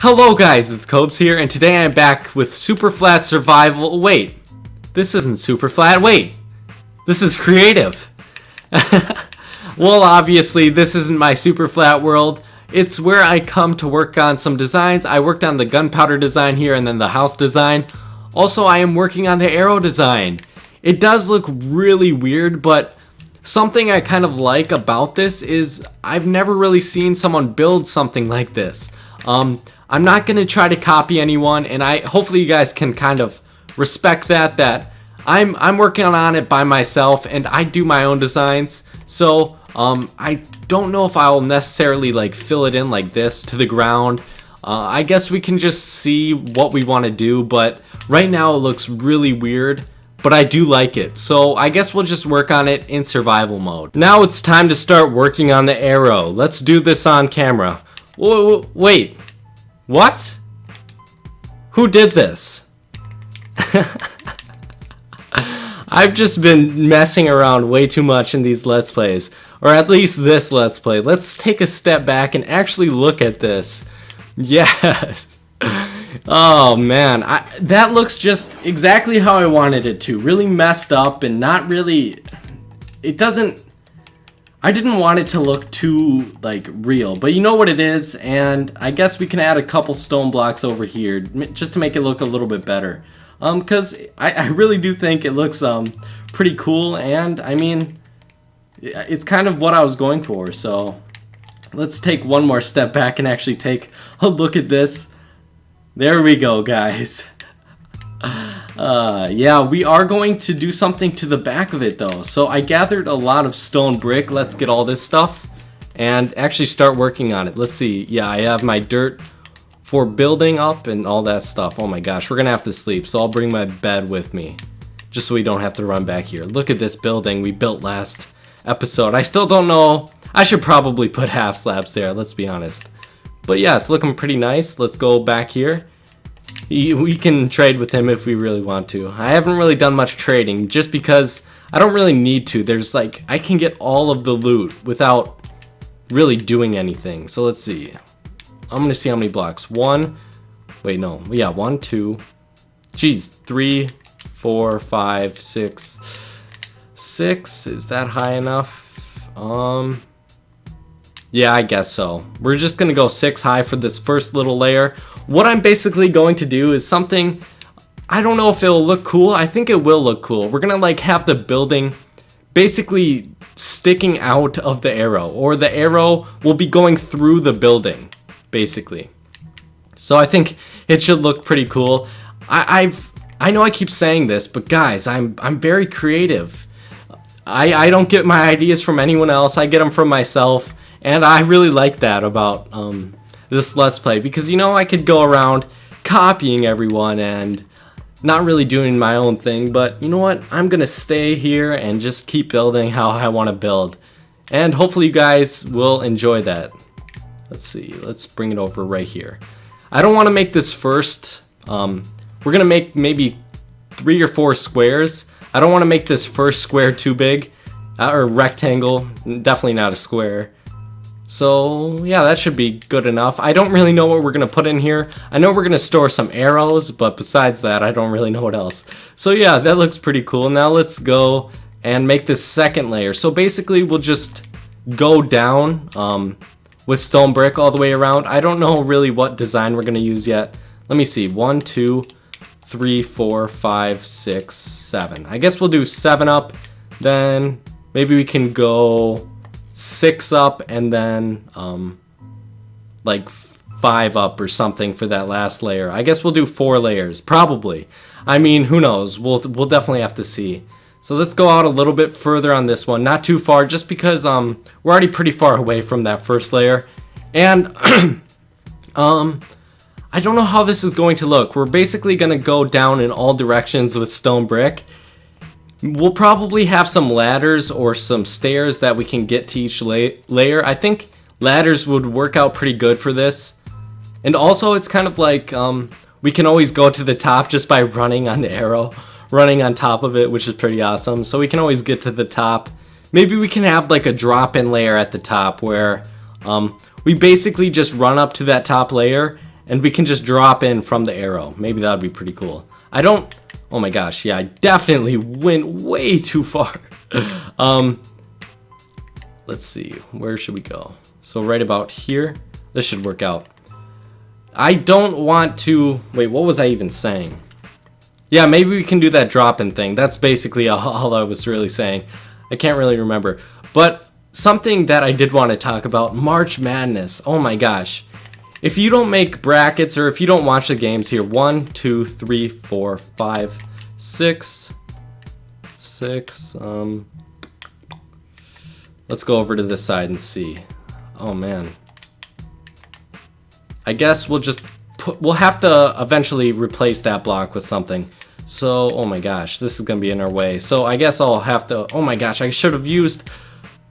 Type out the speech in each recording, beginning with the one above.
Hello guys, it's Cobes here, and today I'm back with Superflat Survival. Wait, this isn't Superflat. Wait, this is creative. Well, obviously, this isn't my Superflat world. It's where I come to work on some designs. I worked on the gunpowder design here and then the house design. Also, I am working on the arrow design. It does look really weird, but something I kind of like about this is I've never really seen someone build something like this. I'm not going to try to copy anyone, and hopefully you guys can kind of respect that I'm working on it by myself, and I do my own designs. So I don't know if I'll necessarily like fill it in like this to the ground. I guess we can just see what we want to do, but right now it looks really weird, but I do like it. So I guess we'll just work on it in survival mode. Now it's time to start working on the arrow. Let's do this on camera. Wait. What? Who did this? I've just been messing around way too much in these Let's Plays. Or at least this Let's Play. Let's take a step back and actually look at this. Yes. Oh man, that looks just exactly how I wanted it to. Really messed up and not really... I didn't want it to look too, like, real, but you know what it is, and I guess we can add a couple stone blocks over here just to make it look a little bit better. Because I really do think it looks, pretty cool, and, I mean, it's kind of what I was going for, so let's take one more step back and actually take a look at this. There we go, guys. Yeah, we are going to do something to the back of it though. So I gathered a lot of stone brick. Let's get all this stuff and actually start working on it. Let's see. Yeah, I have my dirt for building up and all that stuff. Oh my gosh, we're gonna have to sleep, so I'll bring my bed with me just so we don't have to run back here. Look at this building we built last episode. I still don't know. I should probably put half slabs there, let's be honest. But yeah, it's looking pretty nice. Let's go back here. We can trade with him if we really want to. I haven't really done much trading just because I don't really need to. There's like, I can get all of the loot without really doing anything. So let's see. I'm gonna see how many blocks. 1, 2, geez, 3, 4, 5, 6. 6, is that high enough? Yeah, I guess so. We're just gonna go 6 high for this first little layer. What I'm basically going to do is something, I don't know if it'll look cool. I think it will look cool. We're gonna like have the building basically sticking out of the arrow, or the arrow will be going through the building, basically. So I think it should look pretty cool. I know I keep saying this, but guys, I'm very creative. I don't get my ideas from anyone else. I get them from myself. And I really like that about this Let's Play, because, you know, I could go around copying everyone and not really doing my own thing, but you know what? I'm going to stay here and just keep building how I want to build. And hopefully you guys will enjoy that. Let's see. Let's bring it over right here. I don't want to make this first. We're going to make maybe 3 or 4 squares. I don't want to make this first square too big, or rectangle. Definitely not a square. So yeah, that should be good enough. I don't really know what we're gonna put in here. I know we're gonna store some arrows, but besides that, I don't really know what else. So yeah, that looks pretty cool. Now let's go and make this second layer. So basically we'll just go down with stone brick all the way around. I don't know really what design we're gonna use yet. Let me see, 1, 2, 3, 4, 5, 6, 7. I guess we'll do 7 up, then maybe we can go 6 up, and then like 5 up or something for that last layer. I guess we'll do 4 layers, probably. I mean, who knows? We'll definitely have to see. So let's go out a little bit further on this one, not too far, just because we're already pretty far away from that first layer. And I don't know how this is going to look. We're basically gonna go down in all directions with stone brick. We'll probably have some ladders or some stairs that we can get to each layer. I think ladders would work out pretty good for this. And also it's kind of like we can always go to the top just by running on the arrow, running on top of it, which is pretty awesome. So we can always get to the top. Maybe we can have like a drop-in layer at the top where we basically just run up to that top layer and we can just drop in from the arrow. Maybe that would be pretty cool. I don't, oh my gosh, yeah, I definitely went way too far. Let's see, where should we go? So right about here, this should work out. I don't want to, wait, what was I even saying? Yeah, maybe we can do that drop-in thing. That's basically all I was really saying. I can't really remember. But something that I did want to talk about, March Madness. Oh my gosh. If you don't make brackets or if you don't watch the games here, 1, 2, 3, 4, 5, 6, let's go over to this side and see. Oh man. I guess we'll have to eventually replace that block with something. So, oh my gosh, this is gonna be in our way. So I guess I'll have to, oh my gosh, I should have used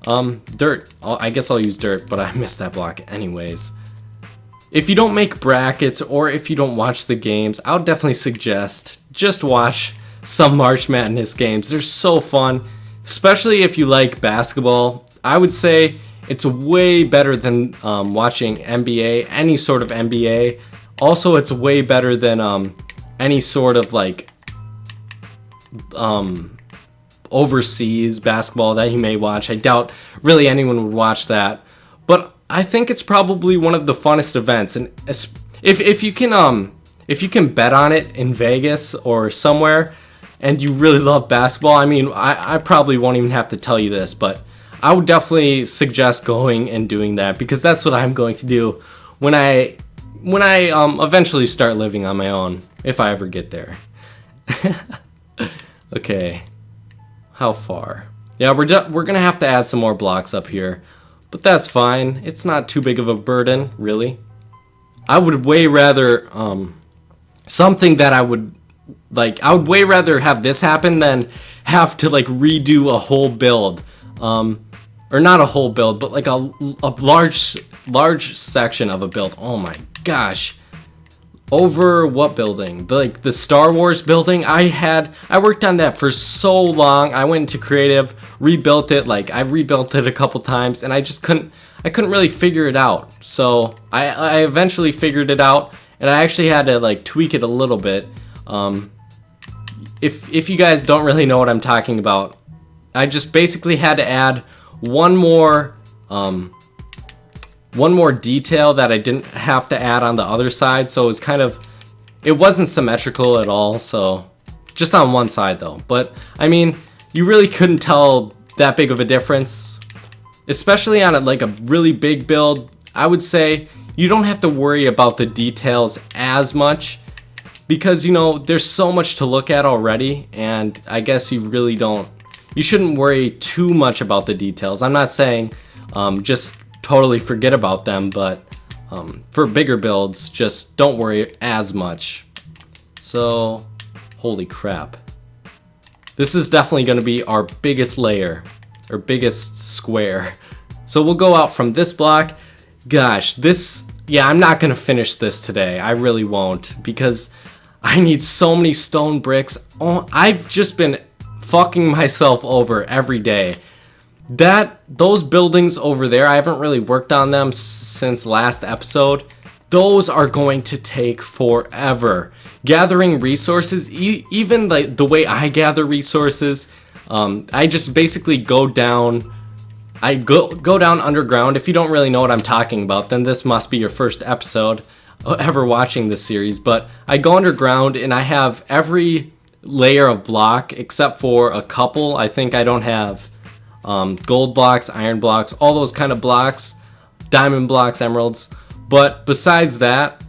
dirt. I guess I'll use dirt, but I missed that block anyways. If you don't make brackets or if you don't watch the games, I would definitely suggest just watch some March Madness games. They're so fun, especially if you like basketball. I would say it's way better than watching NBA, any sort of NBA. Also, it's way better than any sort of like overseas basketball that you may watch. I doubt really anyone would watch that, but I think it's probably one of the funnest events. And if you can bet on it in Vegas or somewhere, and you really love basketball, I mean, I probably won't even have to tell you this, but I would definitely suggest going and doing that, because that's what I'm going to do when I eventually start living on my own, if I ever get there. Okay, how far? Yeah, we're gonna have to add some more blocks up here, but that's fine. It's not too big of a burden, really. I would way rather something that I would way rather have this happen than have to like redo a whole build, or not a whole build, but like a large section of a build. Oh my gosh. Over what building? The Star Wars building? I worked on that for so long. I went into creative, rebuilt it. I rebuilt it a couple times, and I couldn't really figure it out. So I eventually figured it out, and I actually had to like tweak it a little bit. If you guys don't really know what I'm talking about, I just basically had to add one more detail that I didn't have to add on the other side, so it wasn't symmetrical at all, so just on one side though. But I mean, you really couldn't tell that big of a difference, especially on a really big build. I would say you don't have to worry about the details as much, because there's so much to look at already, and I guess you shouldn't worry too much about the details. I'm not saying just totally forget about them, but for bigger builds, just don't worry as much. So, holy crap. This is definitely going to be our biggest layer, or biggest square. So we'll go out from this block. Gosh, I'm not going to finish this today. I really won't, because I need so many stone bricks. Oh, I've just been fucking myself over every day. Those buildings over there, I haven't really worked on them since last episode. Those are going to take forever. Gathering resources, even the way I gather resources, I just basically go down. I go down underground. If you don't really know what I'm talking about, then this must be your first episode ever watching this series. But I go underground, and I have every layer of block except for a couple. I think I don't have gold blocks, iron blocks, all those kind of blocks, diamond blocks, emeralds. But besides that,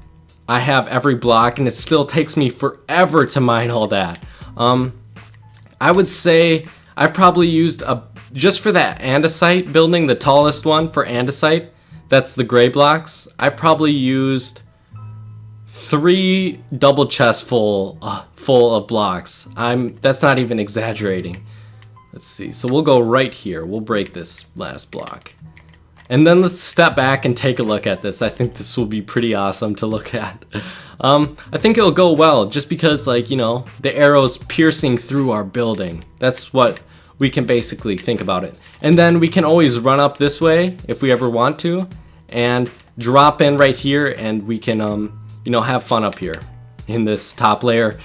I have every block, and it still takes me forever to mine all that. I would say I've probably used just for that andesite building, the tallest one for andesite, that's the gray blocks, I've probably used 3 double chests full of blocks. That's not even exaggerating. Let's see. So we'll go right here. We'll break this last block. And then let's step back and take a look at this. I think this will be pretty awesome to look at. I think it'll go well just because, the arrow's piercing through our building. That's what we can basically think about it. And then we can always run up this way if we ever want to and drop in right here, and we can you know, have fun up here in this top layer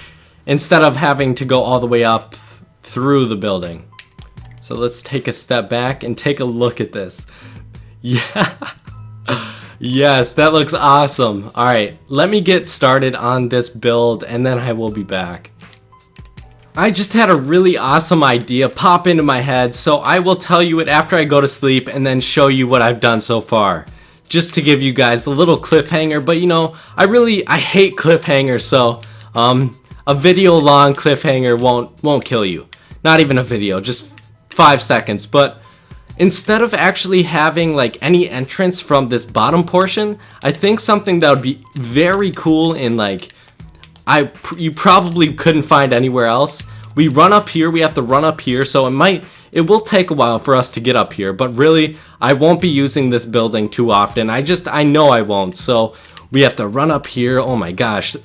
instead of having to go all the way up through the building. So let's take a step back and take a look at this. Yeah. Yes, that looks awesome. All right, let me get started on this build and then I will be back. I just had a really awesome idea pop into my head, so I will tell you it after I go to sleep and then show you what I've done so far. Just to give you guys a little cliffhanger, but you know, I hate cliffhangers, so a video long cliffhanger won't kill you. Not even a video, just 5 seconds, but instead of actually having like any entrance from this bottom portion, I think something that would be very cool and like you probably couldn't find anywhere else. We run up here, we have to run up here, so it will take a while for us to get up here, but really I won't be using this building too often. I know I won't, so we have to run up here. Oh my gosh,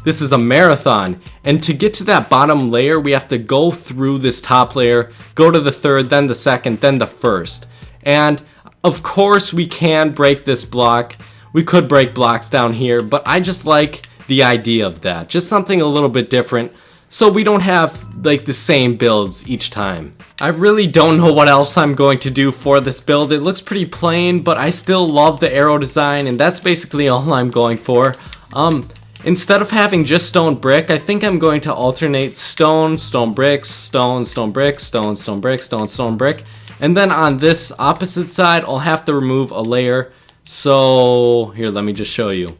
this is a marathon. And to get to that bottom layer, we have to go through this top layer, go to the third, then the second, then the first. And of course we can break this block. We could break blocks down here, but I just like the idea of that. Just something a little bit different so we don't have like the same builds each time. I really don't know what else I'm going to do for this build. It looks pretty plain, but I still love the arrow design and that's basically all I'm going for. Instead of having just stone brick, I think I'm going to alternate stone, stone bricks, stone, stone brick, stone, stone brick, stone, stone brick. And then on this opposite side, I'll have to remove a layer. So here, let me just show you.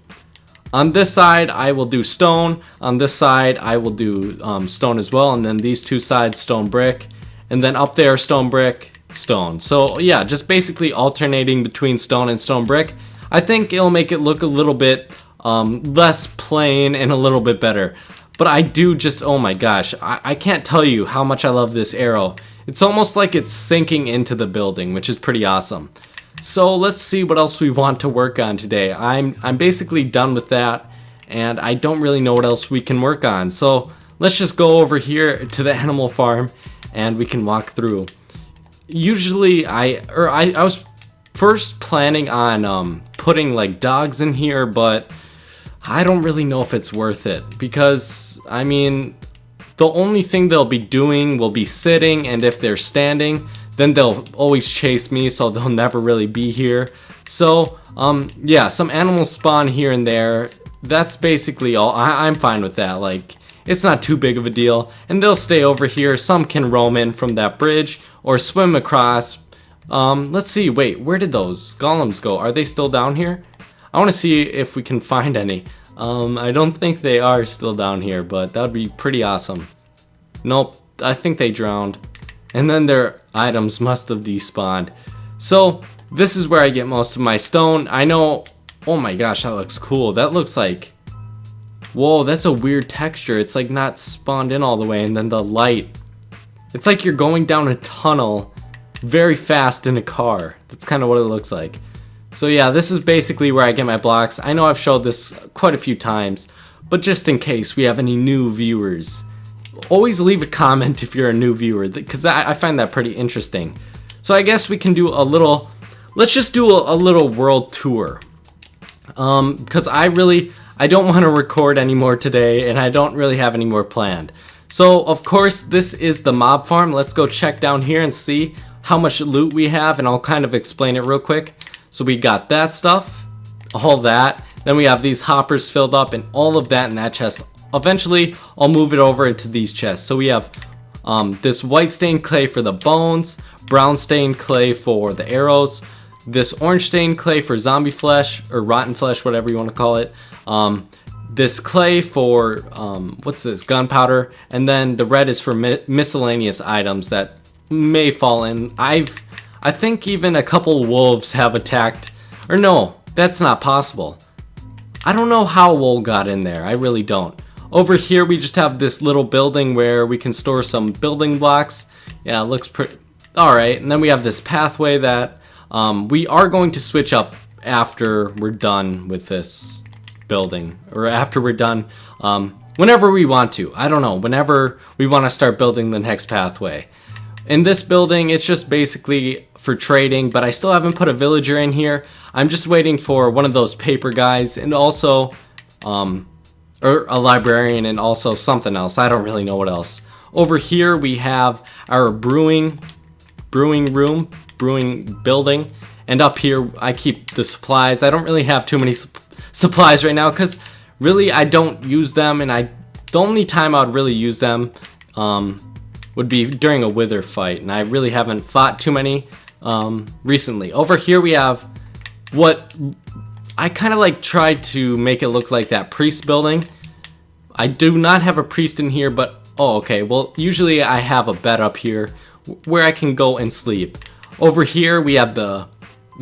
On this side, I will do stone. On this side, I will do stone as well. And then these two sides, stone brick. And then up there, stone brick, stone. So yeah, just basically alternating between stone and stone brick. I think it'll make it look a little bit less plain and a little bit better. But I do just, oh my gosh, I can't tell you how much I love this arrow. It's almost like it's sinking into the building, which is pretty awesome. So let's see what else we want to work on today. I'm basically done with that, and I don't really know what else we can work on. So let's just go over here to the animal farm, and we can walk through. Usually, I was first planning on putting like dogs in here, but I don't really know if it's worth it because, I mean, the only thing they'll be doing will be sitting, and if they're standing, then they'll always chase me, so they'll never really be here. So, yeah, some animals spawn here and there. That's basically all. I'm fine with that. Like, it's not too big of a deal, and they'll stay over here. Some can roam in from that bridge or swim across. Let's see. Wait, where did those golems go? Are they still down here? I want to see if we can find any. I don't think they are still down here, but that would be pretty awesome. Nope, I think they drowned. And then their items must have despawned. So, this is where I get most of my stone. I know, oh my gosh, that looks cool. That looks like, whoa, that's a weird texture. It's like not spawned in all the way, and then the light. It's like you're going down a tunnel very fast in a car. That's kind of what it looks like. So yeah, this is basically where I get my blocks. I know I've showed this quite a few times, but just in case we have any new viewers, always leave a comment if you're a new viewer, because I find that pretty interesting. So I guess we can do a little, let's just do a little world tour. Because I don't want to record anymore today, and I don't really have any more planned. So of course, this is the mob farm. Let's go check down here and see how much loot we have, and I'll kind of explain it real quick. So we got that stuff, all that. Then we have these hoppers filled up and all of that in that chest. Eventually, I'll move it over into these chests. So we have this white stained clay for the bones, brown stained clay for the arrows, this orange stained clay for zombie flesh, or rotten flesh, whatever you want to call it. This clay for, what's this, gunpowder, and then the red is for miscellaneous items that may fall in. I think even a couple wolves have attacked, or no, that's not possible. I don't know how a wolf got in there, I really don't. Over here we just have this little building where we can store some building blocks. Yeah, it looks pretty, alright. And then we have this pathway that we are going to switch up after we're done with this building, or after we're done, whenever we want to. I don't know, whenever we want to start building the next pathway. In this building, it's just basically for trading, but I still haven't put a villager in here. I'm just waiting for one of those paper guys, and also or a librarian and also something else. I don't really know what else. Over here we have our brewing building, and up here I keep the supplies. I don't really have too many supplies right now because really I don't use them, and the only time I'd really use them would be during a wither fight, and I really haven't fought too many recently. Over here we have what I kind of like tried to make it look like that priest building. I do not have a priest in here, but oh, okay. Well, usually I have a bed up here where I can go and sleep. Over here we have the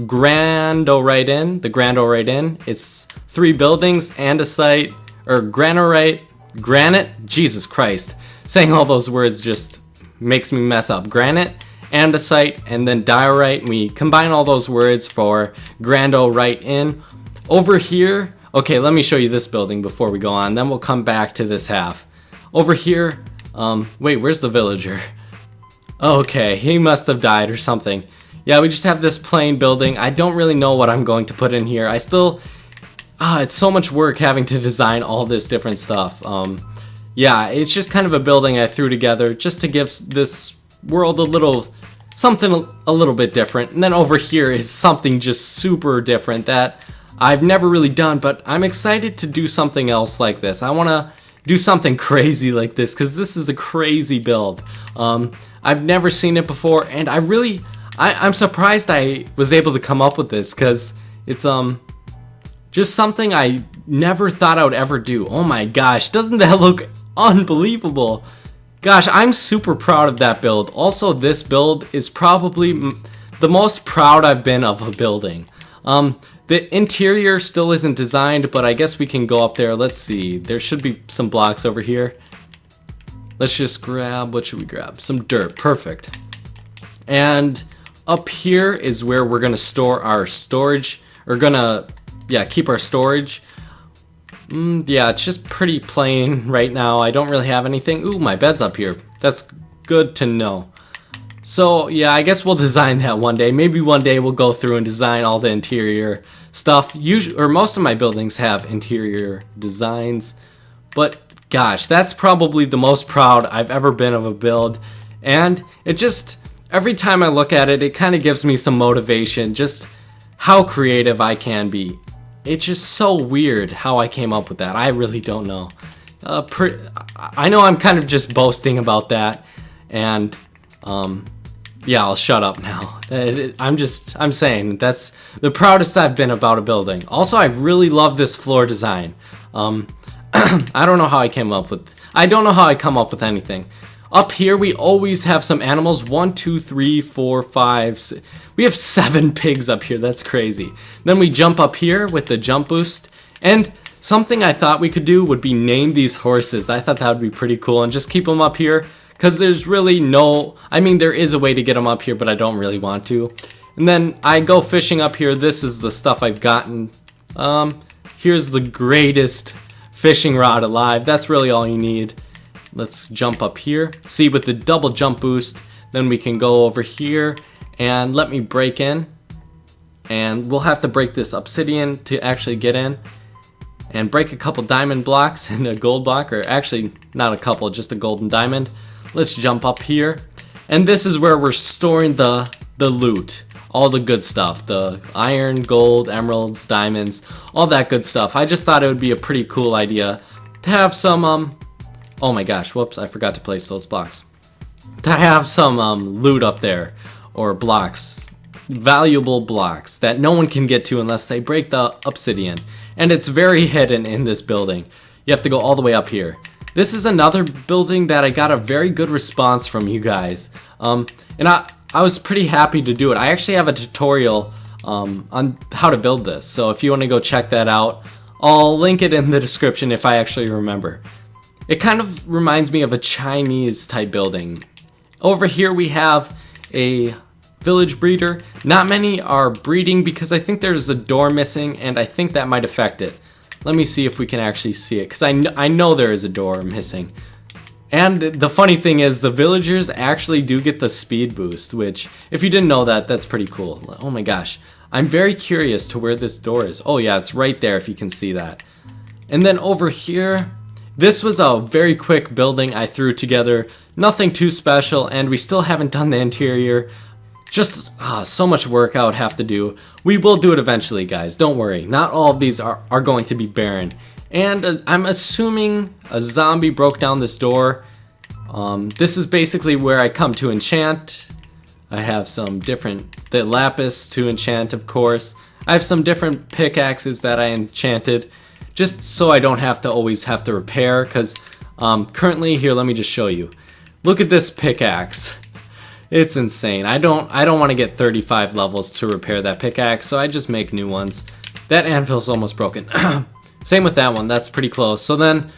Granite Inn. It's 3 buildings and a site, or granite. Jesus Christ, saying all those words just makes me mess up. Granite, andesite, and then diorite. We combine all those words for Granite Inn. Over here, okay, let me show you this building before we go on, then we'll come back to this half. Over here, wait, where's the villager? Okay, he must have died or something. Yeah, we just have this plain building. I don't really know what I'm going to put in here. It's so much work having to design all this different stuff. Yeah, it's just kind of a building I threw together just to give this world something a little bit different. And then over here is something just super different that I've never really done, but I'm excited to do something else like this. I want to do something crazy like this because this is a crazy build. I've never seen it before, and I'm surprised I was able to come up with this because it's just something I never thought I would ever do. Oh my gosh, doesn't that look unbelievable? Gosh, I'm super proud of that build. Also, this build is probably the most proud I've been of a building. The interior still isn't designed, but I guess we can go up there. Let's see. There should be some blocks over here. Let's just grab, what should we grab? Some dirt. Perfect. And up here is where we're going to store our storage. We're going to, keep our storage. Yeah, it's just pretty plain right now. I don't really have anything. Ooh, my bed's up here. That's good to know. So, yeah, I guess we'll design that one day. Maybe one day we'll go through and design all the interior stuff. Most of my buildings have interior designs. But, gosh, that's probably the most proud I've ever been of a build. And it just, every time I look at it, it kind of gives me some motivation. Just how creative I can be. It's just so weird how I came up with that. I really don't know. I know I'm kind of just boasting about that. And, yeah, I'll shut up now. I'm saying that's the proudest I've been about a building. Also, I really love this floor design. I don't know how I come up with anything. Up here, we always have some animals. 1, 2, 3, 4, 5, 6. We have 7 pigs up here. That's crazy. Then we jump up here with the jump boost. And something I thought we could do would be name these horses. I thought that would be pretty cool and just keep them up here. Because there's really there is a way to get them up here, but I don't really want to. And then I go fishing up here. This is the stuff I've gotten. Here's the greatest fishing rod alive. That's really all you need. Let's jump up here. See, with the double jump boost, then we can go over here and let me break in. And we'll have to break this obsidian to actually get in. And break a couple diamond blocks and a gold block, or actually not a couple, just a golden diamond. Let's jump up here. And this is where we're storing the loot. All the good stuff. The iron, gold, emeralds, diamonds, all that good stuff. I just thought it would be a pretty cool idea to have some, oh my gosh, whoops, I forgot to place those blocks. To have some loot up there, or blocks. Valuable blocks that no one can get to unless they break the obsidian. And it's very hidden in this building. You have to go all the way up here. This is another building that I got a very good response from you guys. And I was pretty happy to do it. I actually have a tutorial on how to build this. So if you want to go check that out, I'll link it in the description if I actually remember. It kind of reminds me of a Chinese type building. Over here we have a village breeder. Not many are breeding because I think there's a door missing, and I think that might affect it. Let me see if we can actually see it, because I know there is a door missing. And the funny thing is, the villagers actually do get the speed boost, which, if you didn't know that, that's pretty cool. Oh my gosh. I'm very curious to where this door is. Oh yeah, it's right there if you can see that. And then over here, this was a very quick building I threw together. Nothing too special, and we still haven't done the interior. Just so much work I would have to do. We will do it eventually, guys. Don't worry. Not all of these are going to be barren. And I'm assuming a zombie broke down this door. This is basically where I come to enchant. I have some the lapis to enchant, of course. I have some different pickaxes that I enchanted, just so I don't have to always have to repair, because currently, here, let me just show you. Look at this pickaxe. It's insane. I don't want to get 35 levels to repair that pickaxe, so I just make new ones. That anvil's almost broken. Same with that one, that's pretty close. So then,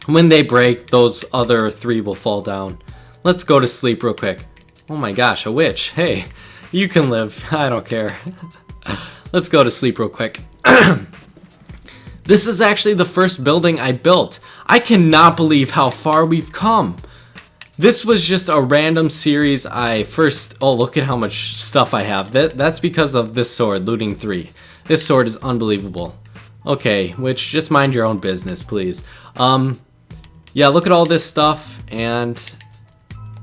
when they break, those other 3 will fall down. Let's go to sleep real quick. Oh my gosh, a witch. Hey, you can live. I don't care. Let's go to sleep real quick. This is actually the first building I built. I cannot believe how far we've come. This was just a random series oh, look at how much stuff I have. That's because of this sword, looting 3. This sword is unbelievable. Okay, which, just mind your own business, please. Yeah, look at all this stuff, and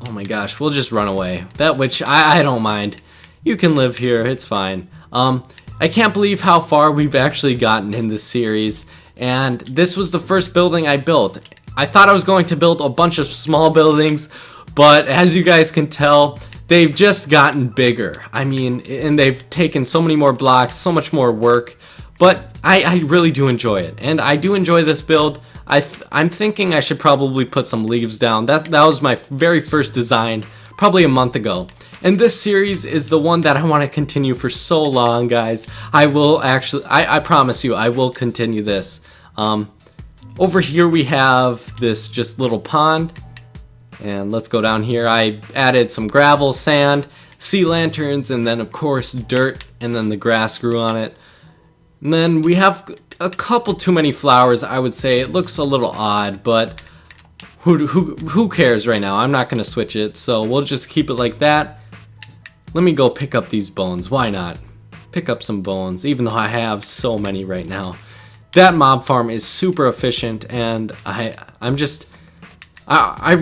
oh my gosh, we'll just run away. That witch, I don't mind. You can live here, it's fine. I can't believe how far we've actually gotten in this series, and this was the first building I built. I thought I was going to build a bunch of small buildings, but as you guys can tell, they've just gotten bigger. I mean, and they've taken so many more blocks, so much more work, but I really do enjoy it, and I do enjoy this build. I'm thinking I should probably put some leaves down. That was my very first design, probably a month ago. And this series is the one that I want to continue for so long, guys. I will actually, I promise you, I will continue this. Over here we have this just little pond. And let's go down here. I added some gravel, sand, sea lanterns, and then of course dirt, and then the grass grew on it. And then we have a couple too many flowers, I would say. It looks a little odd, but who cares right now? I'm not going to switch it, so we'll just keep it like that. Let me go pick up these bones. Why not? Pick up some bones, even though I have so many right now. That mob farm is super efficient, and I'm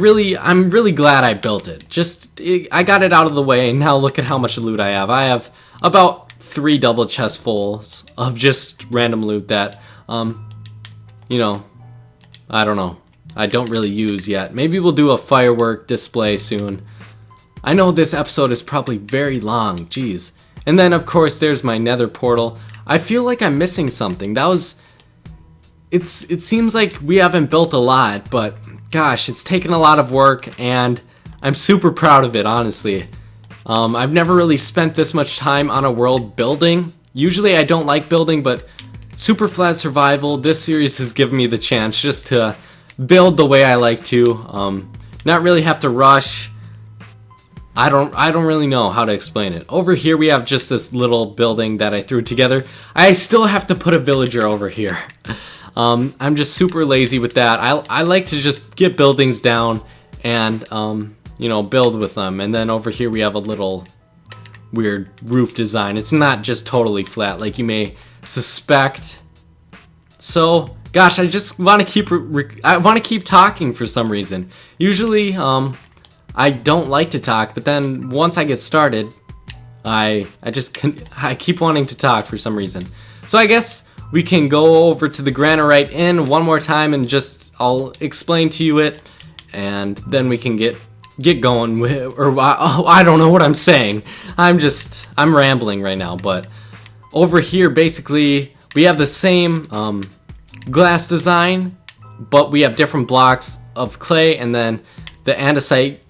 really glad I built it. I got it out of the way, and now look at how much loot I have. I have about 3 double chests fulls of just random loot that, you know, I don't know. I don't really use yet. Maybe we'll do a firework display soon. I know this episode is probably very long, jeez. And then of course there's my nether portal. I feel like I'm missing something. It seems like we haven't built a lot, but gosh, it's taken a lot of work, and I'm super proud of it, honestly. I've never really spent this much time on a world building. Usually I don't like building, but Superflat Survival, this series has given me the chance just to build the way I like to. Not really have to rush. I don't really know how to explain it. Over here we have just this little building that I threw together. I still have to put a villager over here. I'm just super lazy with that. I like to just get buildings down and you know, build with them. And then over here we have a little weird roof design. It's not just totally flat like you may suspect. So gosh, I just want to keep talking for some reason. Usually I don't like to talk, but then once I get started, I keep wanting to talk for some reason. So I guess we can go over to the Granite Inn one more time, and I'll explain to you it, and then we can get going with, or I don't know what I'm saying. I'm rambling right now, but over here basically we have the same glass design, but we have different blocks of clay, and then the andesite,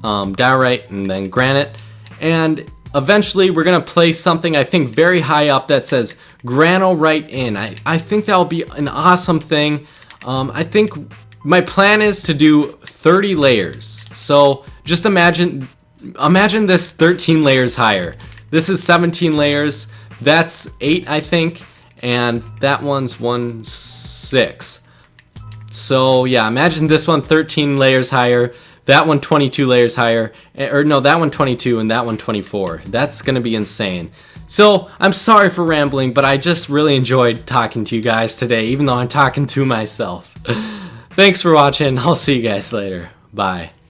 diorite, and then granite. And eventually we're gonna place something, I think, very high up that says Granite Inn. I think that'll be an awesome thing. I think my plan is to do 30 layers. So just imagine this 13 layers higher. This is 17 layers. That's 8, I think, and that one's 6. So yeah, imagine this one 13 layers higher. That one 22 layers higher, or no, that one 22 and that one 24. That's gonna be insane. So I'm sorry for rambling, but I just really enjoyed talking to you guys today, even though I'm talking to myself. Thanks for watching. I'll see you guys later. Bye.